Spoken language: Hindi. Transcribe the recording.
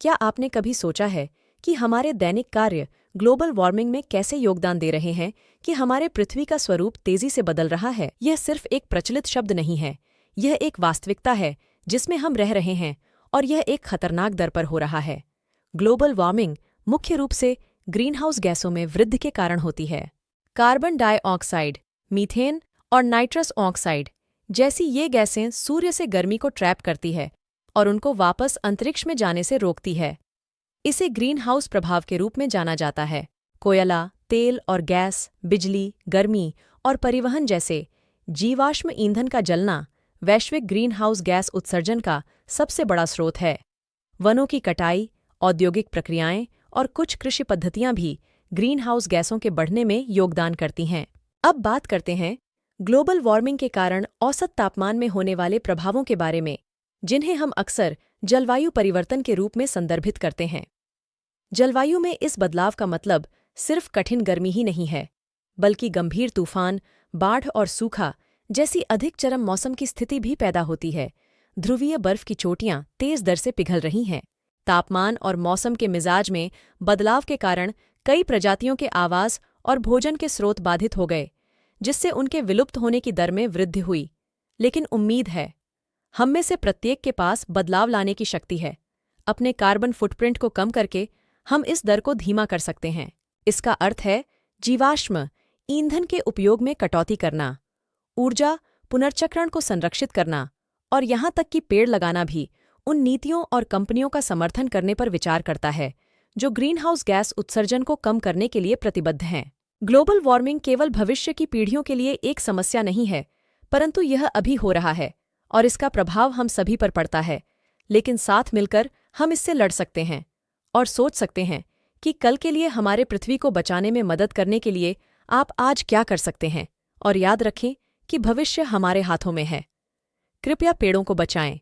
क्या आपने कभी सोचा है कि हमारे दैनिक कार्य ग्लोबल वार्मिंग में कैसे योगदान दे रहे हैं कि हमारे पृथ्वी का स्वरूप तेजी से बदल रहा है? यह सिर्फ एक प्रचलित शब्द नहीं है, यह एक वास्तविकता है जिसमें हम रह रहे हैं और यह एक खतरनाक दर पर हो रहा है। ग्लोबल वार्मिंग मुख्य रूप से ग्रीनहाउस गैसों में वृद्धि के कारण होती है। कार्बन डाइऑक्साइड, मीथेन और नाइट्रस ऑक्साइड जैसी ये गैसें सूर्य से गर्मी को ट्रैप करती है और उनको वापस अंतरिक्ष में जाने से रोकती है। इसे ग्रीन हाउस प्रभाव के रूप में जाना जाता है। कोयला, तेल और गैस, बिजली, गर्मी और परिवहन जैसे जीवाश्म ईंधन का जलना वैश्विक ग्रीन हाउस गैस उत्सर्जन का सबसे बड़ा स्रोत है। वनों की कटाई, औद्योगिक प्रक्रियाएं और कुछ कृषि पद्धतियां भी ग्रीन हाउस गैसों के बढ़ने में योगदान करती हैं। अब बात करते हैं ग्लोबल वार्मिंग के कारण औसत तापमान में होने वाले प्रभावों के बारे में, जिन्हें हम अक्सर जलवायु परिवर्तन के रूप में संदर्भित करते हैं। जलवायु में इस बदलाव का मतलब सिर्फ कठिन गर्मी ही नहीं है, बल्कि गंभीर तूफान, बाढ़ और सूखा जैसी अधिक चरम मौसम की स्थिति भी पैदा होती है। ध्रुवीय बर्फ की चोटियां तेज दर से पिघल रही हैं। तापमान और मौसम के मिजाज में बदलाव के कारण कई प्रजातियों के आवास और भोजन के स्रोत बाधित हो गए, जिससे उनके विलुप्त होने की दर में वृद्धि हुई। लेकिन उम्मीद है, हम में से प्रत्येक के पास बदलाव लाने की शक्ति है। अपने कार्बन फुटप्रिंट को कम करके हम इस दर को धीमा कर सकते हैं। इसका अर्थ है जीवाश्म ईंधन के उपयोग में कटौती करना, ऊर्जा पुनर्चक्रण को संरक्षित करना और यहाँ तक कि पेड़ लगाना भी उन नीतियों और कंपनियों का समर्थन करने पर विचार करता है जो ग्रीनहाउस गैस उत्सर्जन को कम करने के लिए प्रतिबद्ध हैं। ग्लोबल वार्मिंग केवल भविष्य की पीढ़ियों के लिए एक समस्या नहीं है, परंतु यह अभी हो रहा है और इसका प्रभाव हम सभी पर पड़ता है। लेकिन साथ मिलकर हम इससे लड़ सकते हैं और सोच सकते हैं कि कल के लिए हमारे पृथ्वी को बचाने में मदद करने के लिए आप आज क्या कर सकते हैं। और याद रखें कि भविष्य हमारे हाथों में है। कृपया पेड़ों को बचाएं,